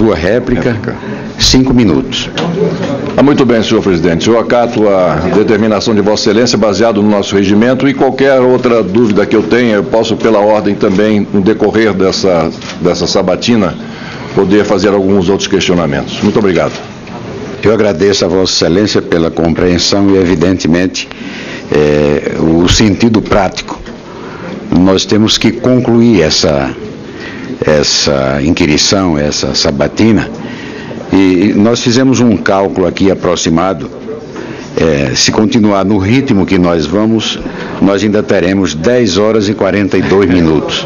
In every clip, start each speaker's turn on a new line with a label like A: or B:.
A: tua réplica, 5 minutos.
B: Muito bem, senhor presidente. Eu acato a determinação de Vossa Excelência baseado no nosso regimento e qualquer outra dúvida que eu tenha, eu posso, pela ordem também, no decorrer dessa sabatina, poder fazer alguns outros questionamentos. Muito obrigado.
A: Eu agradeço a Vossa Excelência pela compreensão e, evidentemente, o sentido prático. Nós temos que concluir essa inquirição, essa sabatina, e nós fizemos um cálculo aqui aproximado. Se continuar no ritmo que nós vamos, nós ainda teremos 10 horas e 42 minutos,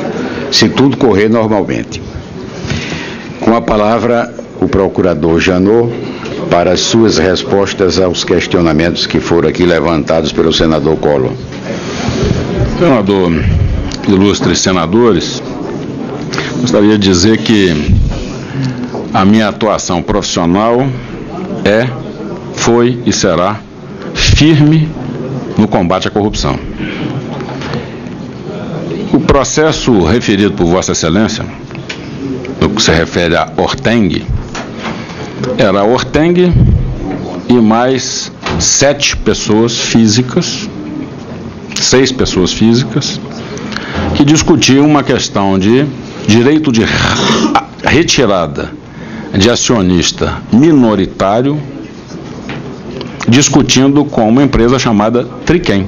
A: se tudo correr normalmente. Com a palavra, o procurador Janot, para as suas respostas aos questionamentos que foram aqui levantados pelo senador Collor.
C: Senador, ilustres senadores, gostaria de dizer que a minha atuação profissional foi e será firme no combate à corrupção. O processo referido por Vossa Excelência, no que se refere a Orteng, era Orteng e mais 6 pessoas físicas, que discutiam uma questão de direito de retirada de acionista minoritário, discutindo com uma empresa chamada Triquem.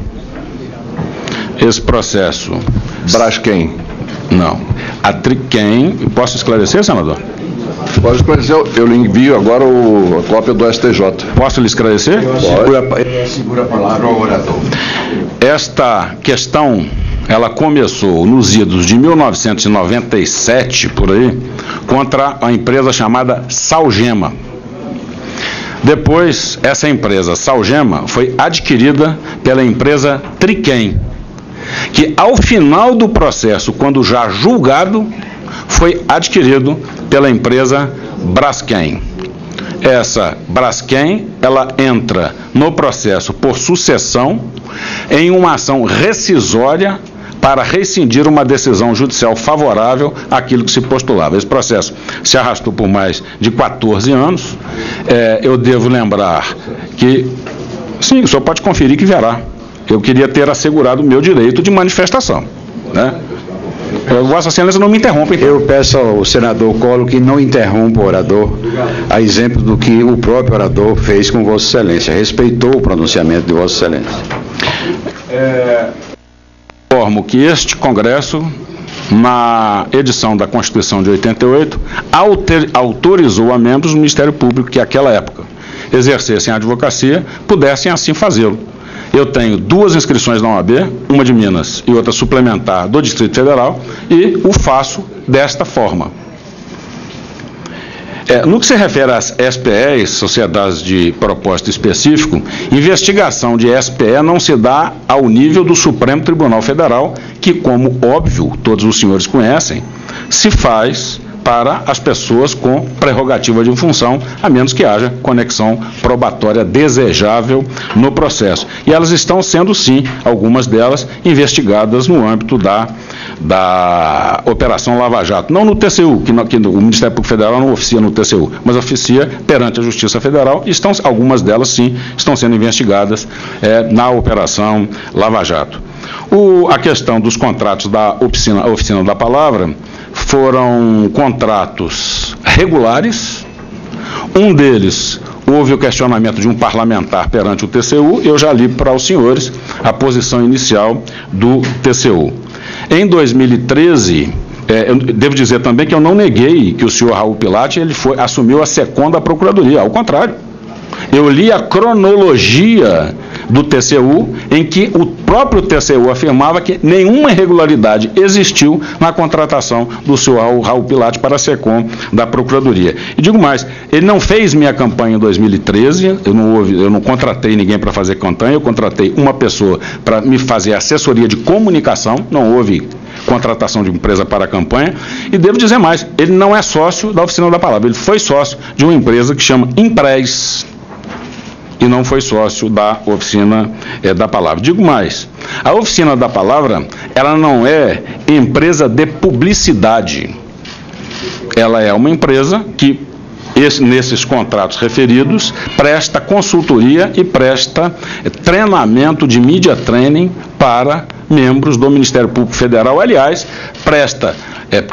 C: Esse processo...
B: Braskem.
C: Não. A Triquem... Posso esclarecer, senador?
B: Pode esclarecer. Eu lhe envio agora a cópia do STJ.
C: Posso lhe esclarecer?
A: Segura a palavra ao orador.
C: Esta questão, ela começou nos idos de 1997, por aí, contra a empresa chamada Salgema. Depois, essa empresa, Salgema, foi adquirida pela empresa Triquem, que ao final do processo, quando já julgado, foi adquirido pela empresa Braskem. Essa Braskem, ela entra no processo por sucessão em uma ação rescisória para rescindir uma decisão judicial favorável àquilo que se postulava. Esse processo se arrastou por mais de 14 anos. Eu devo lembrar que, sim, o senhor pode conferir que verá. Eu queria ter assegurado o meu direito de manifestação, né? Vossa Excelência não me interrompe, então.
A: Eu peço ao senador Collor que não interrompa o orador, a exemplo do que o próprio orador fez com Vossa Excelência. Respeitou o pronunciamento de Vossa Excelência.
C: Informo que este Congresso, na edição da Constituição de 88, autorizou a membros do Ministério Público que, naquela época, exercessem a advocacia, pudessem assim fazê-lo. Eu tenho 2 inscrições na OAB, uma de Minas e outra suplementar do Distrito Federal, e o faço desta forma. No que se refere às SPEs, Sociedades de Propósito Específico, investigação de SPE não se dá ao nível do Supremo Tribunal Federal, que, como óbvio, todos os senhores conhecem, se faz para as pessoas com prerrogativa de função, a menos que haja conexão probatória desejável no processo. E elas estão sendo, sim, algumas delas, investigadas no âmbito da Operação Lava Jato. Não no TCU, que o Ministério Público Federal não oficia no TCU, mas oficia perante a Justiça Federal, e algumas delas, sim, estão sendo investigadas na Operação Lava Jato. A questão dos contratos da Oficina da Palavra foram contratos regulares. Um deles, houve o questionamento de um parlamentar perante o TCU, eu já li para os senhores a posição inicial do TCU. Em 2013, eu devo dizer também que eu não neguei que o senhor Raul Pilatti assumiu a SECOM da Procuradoria, ao contrário. Eu li a cronologia do TCU, em que o próprio TCU afirmava que nenhuma irregularidade existiu na contratação do senhor Raul Pilatti para a SECOM da Procuradoria. E digo mais, ele não fez minha campanha em 2013, eu não contratei ninguém para fazer campanha, eu contratei uma pessoa para me fazer assessoria de comunicação, não houve contratação de empresa para a campanha, e devo dizer mais, ele não é sócio da Oficina da Palavra, ele foi sócio de uma empresa que chama Impres, e não foi sócio da Oficina da Palavra. Digo mais, a Oficina da Palavra, ela não é empresa de publicidade. Ela é uma empresa que nesses contratos referidos, presta consultoria e presta treinamento de media training para membros do Ministério Público Federal. Aliás, presta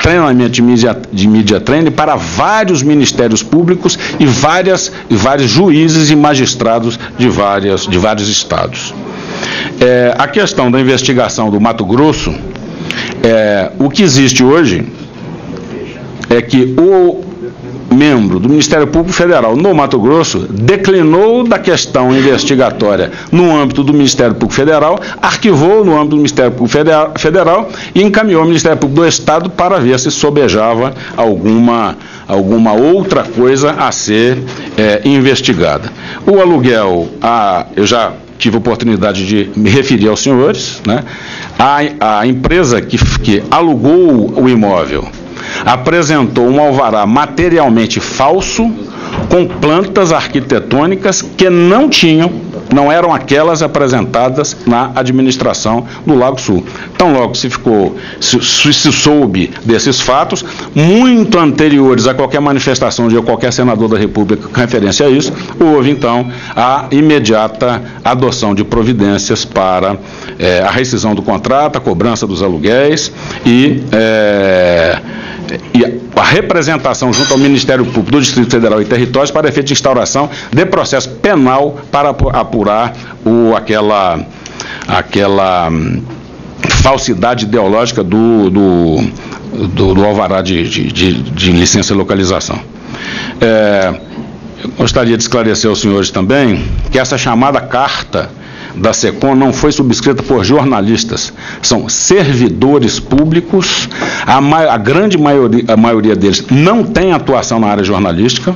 C: treinamento de media training para vários ministérios públicos e vários juízes e magistrados de vários estados. A questão da investigação do Mato Grosso, o que existe hoje é que o membro do Ministério Público Federal no Mato Grosso declinou da questão investigatória no âmbito do Ministério Público Federal, arquivou no âmbito do Ministério Público Federal e encaminhou ao Ministério Público do Estado para ver se sobejava alguma outra coisa a ser investigada. O aluguel, eu já tive a oportunidade de me referir aos senhores, né? A empresa que alugou o imóvel apresentou um alvará materialmente falso, com plantas arquitetônicas que não eram aquelas apresentadas na administração do Lago Sul. Então, logo se soube desses fatos, muito anteriores a qualquer manifestação de qualquer senador da República com referência a isso, houve, então, a imediata adoção de providências para a rescisão do contrato, a cobrança dos aluguéis e a representação junto ao Ministério Público do Distrito Federal e Territórios para efeito de instauração de processo penal para apurar aquela falsidade ideológica do alvará de licença e localização. Eu gostaria de esclarecer aos senhores também que essa chamada carta da SECOM não foi subscrita por jornalistas, são servidores públicos, a grande maioria deles não tem atuação na área jornalística,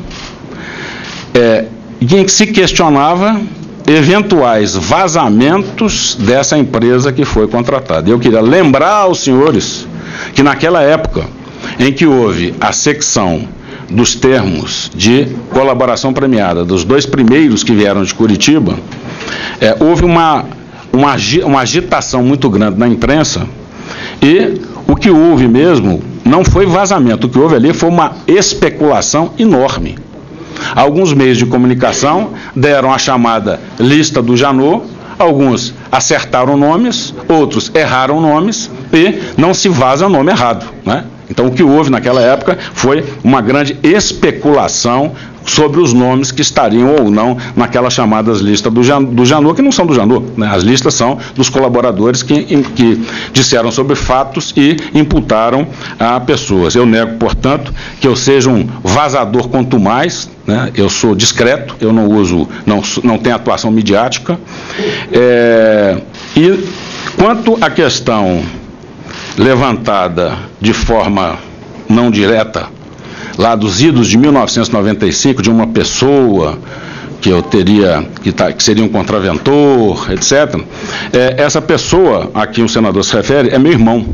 C: e em que se questionava eventuais vazamentos dessa empresa que foi contratada. Eu queria lembrar aos senhores que naquela época em que houve a secção dos termos de colaboração premiada, dos dois primeiros que vieram de Curitiba, houve uma agitação muito grande na imprensa e o que houve mesmo não foi vazamento, o que houve ali foi uma especulação enorme. Alguns meios de comunicação deram a chamada lista do Janot, alguns acertaram nomes, outros erraram nomes e não se vaza nome errado, né? Então, o que houve naquela época foi uma grande especulação sobre os nomes que estariam ou não naquelas chamadas listas do Janot, que não são do Janot, né? As listas são dos colaboradores que disseram sobre fatos e imputaram a pessoas. Eu nego, portanto, que eu seja um vazador contumaz, né? Eu sou discreto, eu não tenho atuação midiática. E quanto à questão levantada de forma não direta, lá dos idos de 1995, de uma pessoa que eu teria, que seria um contraventor, etc. Essa pessoa, a quem o senador se refere, é meu irmão.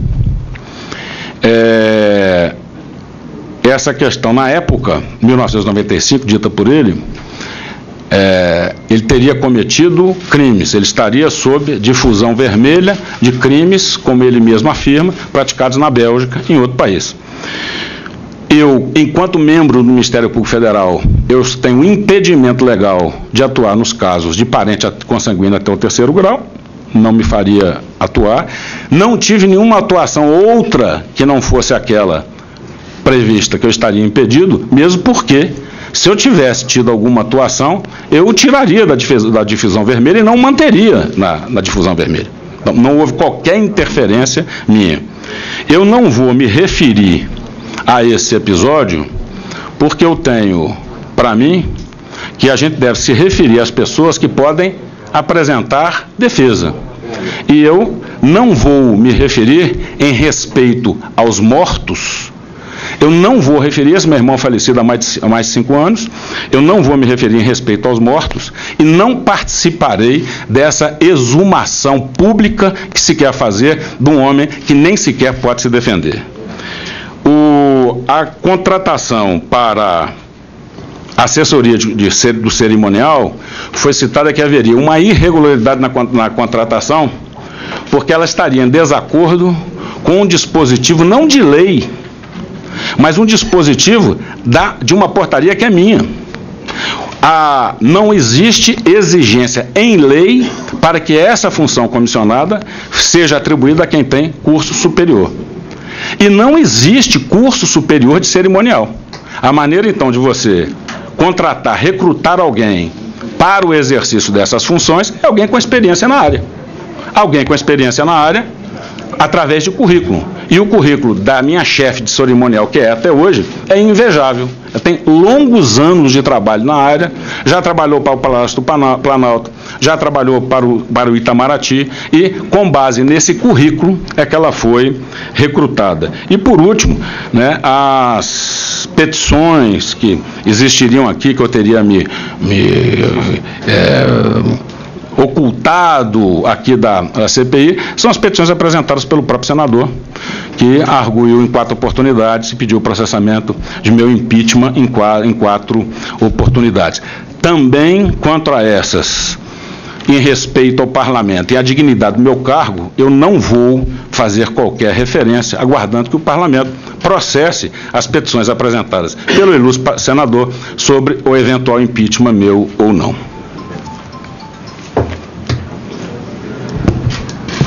C: Essa questão, na época, 1995, dita por ele, ele teria cometido crimes, ele estaria sob difusão vermelha de crimes, como ele mesmo afirma, praticados na Bélgica, em outro país. Eu, enquanto membro do Ministério Público Federal, eu tenho impedimento legal de atuar nos casos de parente consanguíneo até o 3º grau, não me faria atuar, não tive nenhuma atuação outra que não fosse aquela prevista, que eu estaria impedido, mesmo porque, se eu tivesse tido alguma atuação, eu o tiraria da difusão vermelha e não manteria na difusão vermelha. Então, não houve qualquer interferência minha. Eu não vou me referir a esse episódio, porque eu tenho, para mim, que a gente deve se referir às pessoas que podem apresentar defesa. E eu não vou me referir em respeito aos mortos. Eu não vou referir, esse meu irmão falecido há mais de 5 anos, eu não vou me referir em respeito aos mortos e não participarei dessa exumação pública que se quer fazer de um homem que nem sequer pode se defender. A contratação para assessoria do cerimonial foi citada que haveria uma irregularidade na contratação, porque ela estaria em desacordo com um dispositivo não de lei, mas um dispositivo de uma portaria que é minha. Não existe exigência em lei para que essa função comissionada seja atribuída a quem tem curso superior. E não existe curso superior de cerimonial. A maneira, então, de você contratar, recrutar alguém para o exercício dessas funções é alguém com experiência na área. Alguém com experiência na área através de currículo. E o currículo da minha chefe de cerimonial, que é até hoje, é invejável. Ela tem longos anos de trabalho na área, já trabalhou para o Palácio do Planalto, já trabalhou para o Itamaraty, e com base nesse currículo é que ela foi recrutada. E por último, né, as petições que existiriam aqui, que eu teria ocultado aqui da CPI, são as petições apresentadas pelo próprio senador, que arguiu em 4 oportunidades e pediu o processamento de meu impeachment em 4 oportunidades. Também, quanto a essas, em respeito ao parlamento e à dignidade do meu cargo, eu não vou fazer qualquer referência, aguardando que o parlamento processe as petições apresentadas pelo ilustre senador sobre o eventual impeachment meu ou não.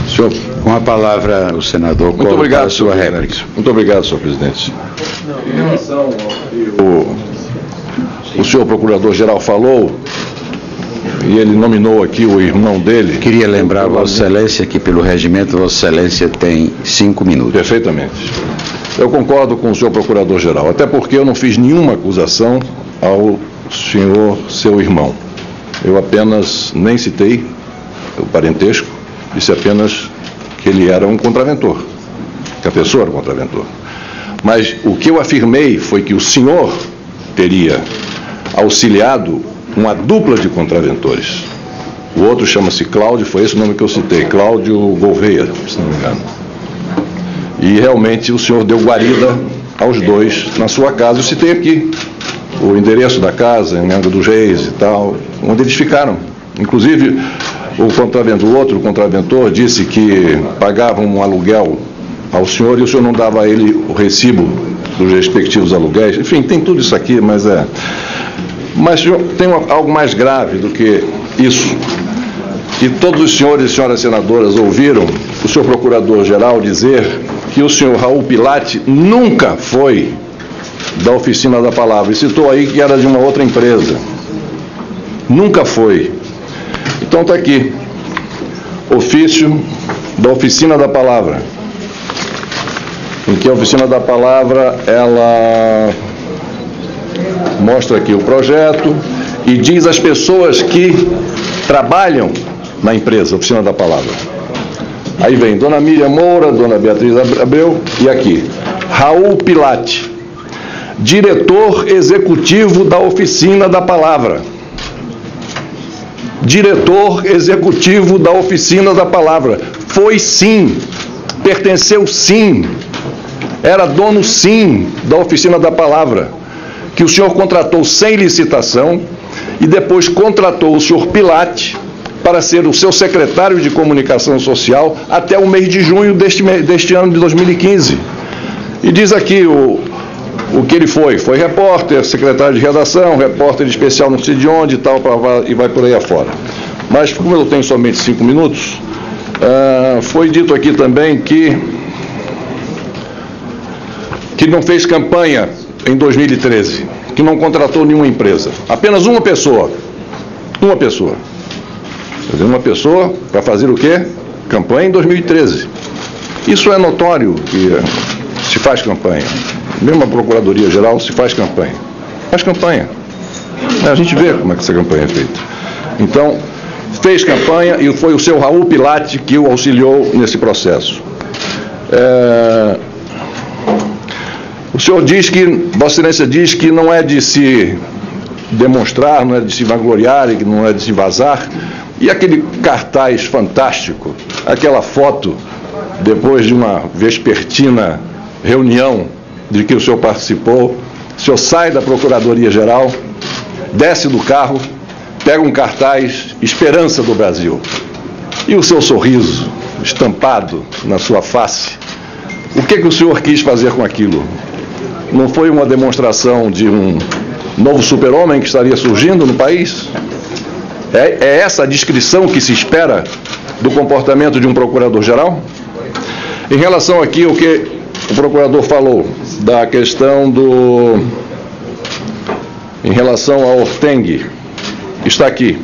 A: Senhor, com a palavra o senador.
B: Muito obrigado, senhor réplica. Muito obrigado, senhor presidente. Em relação ao que o senhor procurador-geral falou, e ele nominou aqui o irmão dele.
A: Queria lembrar a Vossa Excelência que, pelo regimento, Vossa Excelência tem 5 minutos.
B: Perfeitamente. Eu concordo com o senhor procurador-geral, até porque eu não fiz nenhuma acusação ao senhor, seu irmão. Eu apenas nem citei o parentesco, disse apenas que ele era um contraventor, que a pessoa era um contraventor. Mas o que eu afirmei foi que o senhor teria auxiliado uma dupla de contraventores. O outro chama-se Cláudio, foi esse o nome que eu citei, Cláudio Gouveia, se não me engano. E realmente o senhor deu guarida aos dois na sua casa. Eu citei aqui o endereço da casa, em Angra dos Reis e tal, onde eles ficaram. Inclusive, o outro contraventor disse que pagava um aluguel ao senhor e o senhor não dava a ele o recibo dos respectivos aluguéis. Enfim, tem tudo isso aqui, mas Mas, senhor, tem algo mais grave do que isso. E todos os senhores e senhoras senadoras ouviram o senhor procurador-geral dizer que o senhor Raul Pilatti nunca foi da Oficina da Palavra. E citou aí que era de uma outra empresa. Nunca foi. Então está aqui, ofício da Oficina da Palavra, em que a Oficina da Palavra, ela mostra aqui o projeto e diz as pessoas que trabalham na empresa, Oficina da Palavra. Aí vem Dona Miriam Moura, Dona Beatriz Abreu e aqui, Raul Pilatti, diretor executivo da Oficina da Palavra. Diretor executivo da Oficina da Palavra. Foi sim, pertenceu sim, era dono sim da Oficina da Palavra, que o senhor contratou sem licitação e depois contratou o senhor Pilatti para ser o seu secretário de comunicação social até o mês de junho deste ano de 2015. E diz aqui o que ele foi repórter, secretário de redação, repórter especial não sei de onde e tal, e vai por aí afora. Mas, como eu tenho somente 5 minutos, foi dito aqui também que não fez campanha em 2013, que não contratou nenhuma empresa. Apenas uma pessoa. Uma pessoa. Quer dizer, uma pessoa para fazer o quê? Campanha em 2013. Isso é notório que se faz campanha. Mesmo a Procuradoria-Geral se faz campanha. Faz campanha. A gente vê como é que essa campanha é feita. Então, fez campanha e foi o seu Raul Pilatti que o auxiliou nesse processo. O senhor diz que, Vossa Excelência diz que não é de se demonstrar, não é de se vangloriar, que não é de se vazar. E aquele cartaz fantástico, aquela foto, depois de uma vespertina reunião de que o senhor participou, o senhor sai da Procuradoria-Geral, desce do carro, pega um cartaz, Esperança do Brasil. E o seu sorriso estampado na sua face, o que o senhor quis fazer com aquilo? Não foi uma demonstração de um novo super-homem que estaria surgindo no país? É essa a descrição que se espera do comportamento de um procurador-geral? Em relação aqui ao que o procurador falou, da questão do... em relação ao Orteng, está aqui.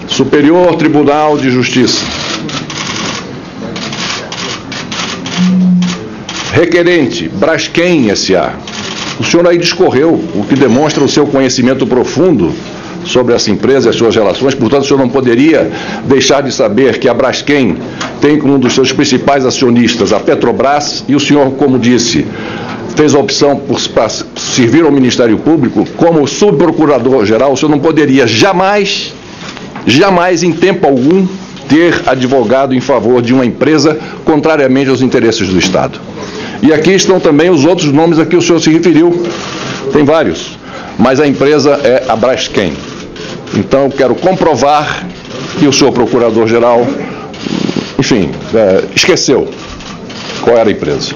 B: Superior Tribunal de Justiça. Requerente, Braskem S.A. O senhor aí discorreu, o que demonstra o seu conhecimento profundo sobre essa empresa e as suas relações, portanto o senhor não poderia deixar de saber que a Braskem tem como um dos seus principais acionistas a Petrobras, e o senhor, como disse, fez a opção por servir ao Ministério Público como subprocurador-geral. O senhor não poderia jamais em tempo algum ter advogado em favor de uma empresa contrariamente aos interesses do Estado. E aqui estão também os outros nomes a que o senhor se referiu, tem vários, mas a empresa é a Braskem. Então eu quero comprovar que o senhor procurador-geral, enfim, esqueceu qual era a empresa.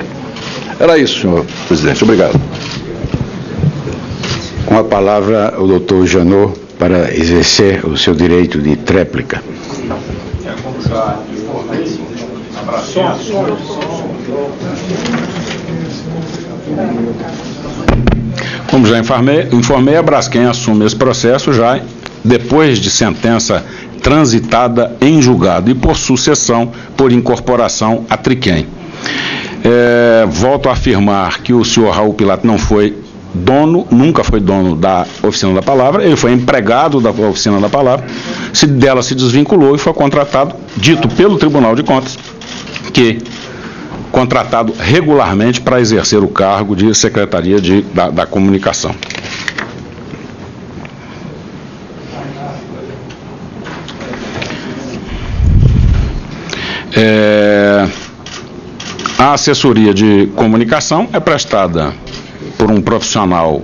B: Era isso, senhor presidente. Obrigado.
A: Com a palavra, o doutor Janot, para exercer o seu direito de tréplica.
C: Como já informei, a Braskem assume esse processo já depois de sentença transitada em julgado e por sucessão, por incorporação a Triquem. Volto a afirmar que o senhor Raul Pilato não foi dono, nunca foi dono da Oficina da Palavra, ele foi empregado da Oficina da Palavra, dela se desvinculou e foi contratado, dito pelo Tribunal de Contas, que contratado regularmente para exercer o cargo de Secretaria da Comunicação. A assessoria de comunicação é prestada por um profissional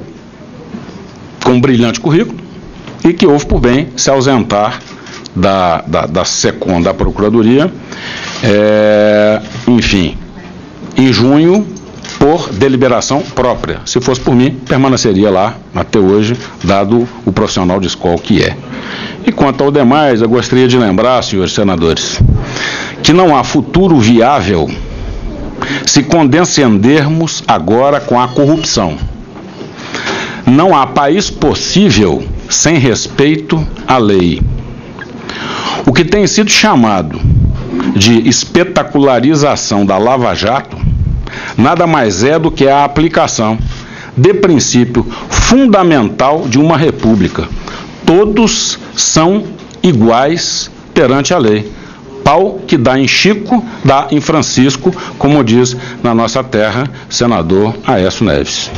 C: com um brilhante currículo e que houve por bem se ausentar da SECOM, da Procuradoria, enfim, em junho, por deliberação própria. Se fosse por mim, permaneceria lá até hoje, dado o profissional de escola que é. E quanto ao demais, eu gostaria de lembrar, senhores senadores, que não há futuro viável se condescendermos agora com a corrupção. Não há país possível sem respeito à lei. O que tem sido chamado de espetacularização da Lava Jato nada mais é do que a aplicação de princípio fundamental de uma república. Todos são iguais perante a lei. Pau que dá em Chico, dá em Francisco, como diz na nossa terra, senador Aécio Neves.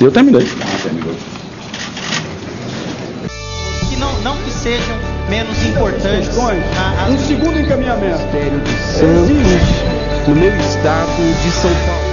C: Eu terminei.
D: Que não que sejam menos importantes.
E: Um segundo encaminhamento. Ministério de Santos, no meu estado de São Paulo.